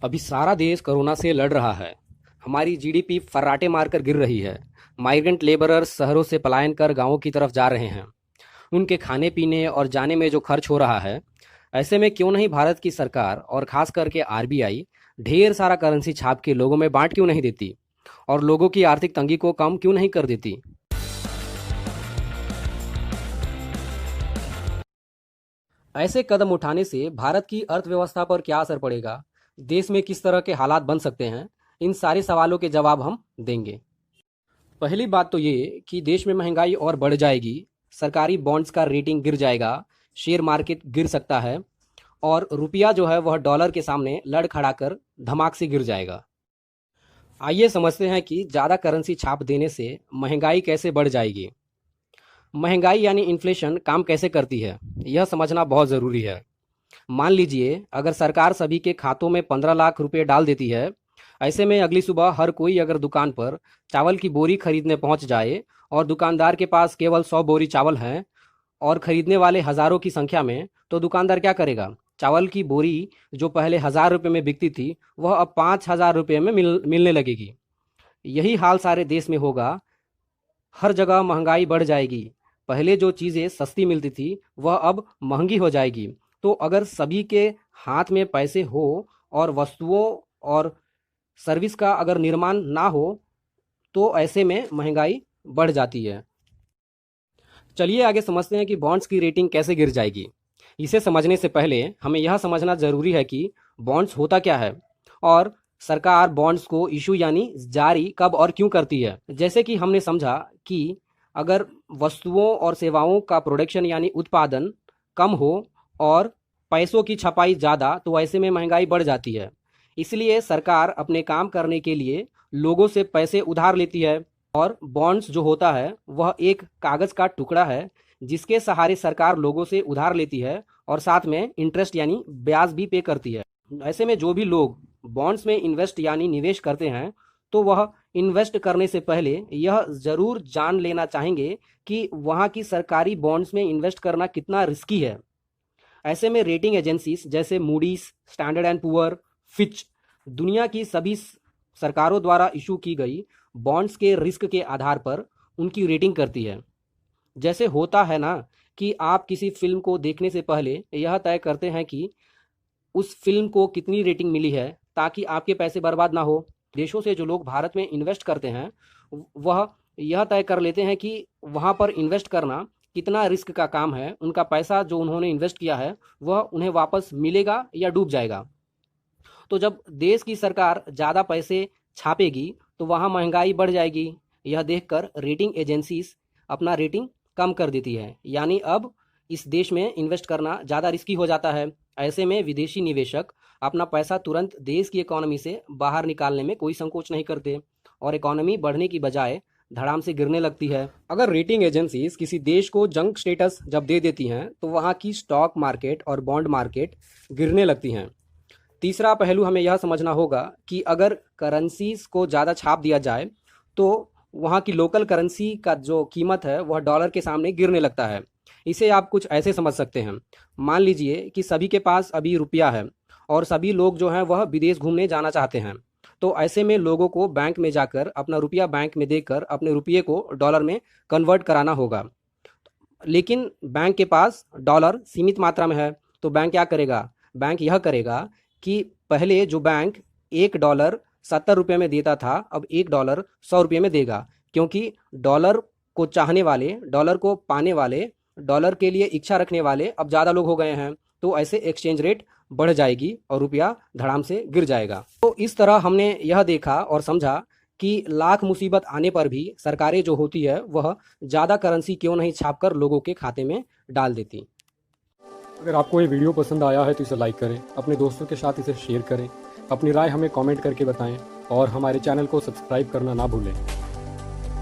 अभी सारा देश कोरोना से लड़ रहा है। हमारी जीडीपी फर्राटे मारकर गिर रही है। माइग्रेंट लेबरर्स शहरों से पलायन कर गांवों की तरफ जा रहे हैं। उनके खाने पीने और जाने में जो खर्च हो रहा है, ऐसे में क्यों नहीं भारत की सरकार और खास करके आरबीआई ढेर सारा करेंसी छाप के लोगों में बांट क्यों नहीं देती और लोगों की आर्थिक तंगी को कम क्यों नहीं कर देती। ऐसे कदम उठाने से भारत की अर्थव्यवस्था पर क्या असर पड़ेगा, देश में किस तरह के हालात बन सकते हैं, इन सारे सवालों के जवाब हम देंगे। पहली बात तो ये कि देश में महंगाई और बढ़ जाएगी, सरकारी बॉन्ड्स का रेटिंग गिर जाएगा, शेयर मार्केट गिर सकता है और रुपया जो है वह डॉलर के सामने लड़खड़ाकर धमाक से गिर जाएगा। आइए समझते हैं कि ज़्यादा करेंसी छाप देने से महंगाई कैसे बढ़ जाएगी। महंगाई यानी इन्फ्लेशन काम कैसे करती है, यह समझना बहुत ज़रूरी है। मान लीजिए अगर सरकार सभी के खातों में 15 लाख रुपए डाल देती है, ऐसे में अगली सुबह हर कोई अगर दुकान पर चावल की बोरी खरीदने पहुंच जाए और दुकानदार के पास केवल 100 बोरी चावल हैं और खरीदने वाले हज़ारों की संख्या में, तो दुकानदार क्या करेगा? चावल की बोरी जो पहले 1,000 रुपये में बिकती थी, वह अब 5,000 रुपये में मिलने लगेगी। यही हाल सारे देश में होगा। हर जगह महंगाई बढ़ जाएगी। पहले जो चीज़ें सस्ती मिलती थी वह अब महंगी हो जाएगी। तो अगर सभी के हाथ में पैसे हो और वस्तुओं और सर्विस का अगर निर्माण ना हो, तो ऐसे में महंगाई बढ़ जाती है। चलिए आगे समझते हैं कि बॉन्ड्स की रेटिंग कैसे गिर जाएगी। इसे समझने से पहले हमें यह समझना जरूरी है कि बॉन्ड्स होता क्या है और सरकार बॉन्ड्स को इशू यानी जारी कब और क्यों करती है। जैसे कि हमने समझा कि अगर वस्तुओं और सेवाओं का प्रोडक्शन यानी उत्पादन कम हो और पैसों की छपाई ज़्यादा, तो ऐसे में महंगाई बढ़ जाती है। इसलिए सरकार अपने काम करने के लिए लोगों से पैसे उधार लेती है और बॉन्ड्स जो होता है वह एक कागज़ का टुकड़ा है जिसके सहारे सरकार लोगों से उधार लेती है और साथ में इंटरेस्ट यानी ब्याज भी पे करती है। ऐसे में जो भी लोग बॉन्ड्स में इन्वेस्ट यानी निवेश करते हैं, तो वह इन्वेस्ट करने से पहले यह ज़रूर जान लेना चाहेंगे कि वहाँ की सरकारी बॉन्ड्स में इन्वेस्ट करना कितना रिस्की है। ऐसे में रेटिंग एजेंसीज जैसे Moody's, standard and poor, Fitch दुनिया की सभी सरकारों द्वारा इशू की गई बॉन्ड्स के रिस्क के आधार पर उनकी रेटिंग करती है। जैसे होता है ना कि आप किसी फिल्म को देखने से पहले यह तय करते हैं कि उस फिल्म को कितनी रेटिंग मिली है ताकि आपके पैसे बर्बाद ना हो। देशों से जो लोग भारत में इन्वेस्ट करते हैं, वह यह तय कर लेते हैं कि वहाँ पर इन्वेस्ट करना कितना रिस्क का काम है, उनका पैसा जो उन्होंने इन्वेस्ट किया है वह उन्हें वापस मिलेगा या डूब जाएगा। तो जब देश की सरकार ज़्यादा पैसे छापेगी तो वहाँ महंगाई बढ़ जाएगी। यह देखकर रेटिंग एजेंसीज अपना रेटिंग कम कर देती है, यानी अब इस देश में इन्वेस्ट करना ज़्यादा रिस्की हो जाता है। ऐसे में विदेशी निवेशक अपना पैसा तुरंत देश की इकोनॉमी से बाहर निकालने में कोई संकोच नहीं करते और इकोनॉमी बढ़ने की बजाय धड़ाम से गिरने लगती है। अगर रेटिंग एजेंसीज किसी देश को जंक स्टेटस जब दे देती हैं, तो वहाँ की स्टॉक मार्केट और बॉन्ड मार्केट गिरने लगती हैं। तीसरा पहलू हमें यह समझना होगा कि अगर करेंसीज को ज़्यादा छाप दिया जाए तो वहाँ की लोकल करेंसी का जो कीमत है वह डॉलर के सामने गिरने लगता है। इसे आप कुछ ऐसे समझ सकते हैं। मान लीजिए कि सभी के पास अभी रुपया है और सभी लोग जो हैं वह विदेश घूमने जाना चाहते हैं, तो ऐसे में लोगों को बैंक में जाकर अपना रुपया बैंक में देकर अपने रुपये को डॉलर में कन्वर्ट कराना होगा। लेकिन बैंक के पास डॉलर सीमित मात्रा में है, तो बैंक क्या करेगा? बैंक यह करेगा कि पहले जो बैंक $1 70 में देता था, अब $1 100 में देगा, क्योंकि डॉलर को चाहने वाले, डॉलर को पाने वाले, डॉलर के लिए इच्छा रखने वाले अब ज़्यादा लोग हो गए हैं। तो ऐसे एक्सचेंज रेट बढ़ जाएगी और रुपया धड़ाम से गिर जाएगा। तो इस तरह हमने यह देखा और समझा कि लाख मुसीबत आने पर भी सरकारें जो होती है वह ज़्यादा करेंसी क्यों नहीं छापकर लोगों के खाते में डाल देती। अगर आपको ये वीडियो पसंद आया है तो इसे लाइक करें, अपने दोस्तों के साथ इसे शेयर करें, अपनी राय हमें कमेंट करके बताएं और हमारे चैनल को सब्सक्राइब करना ना भूलें।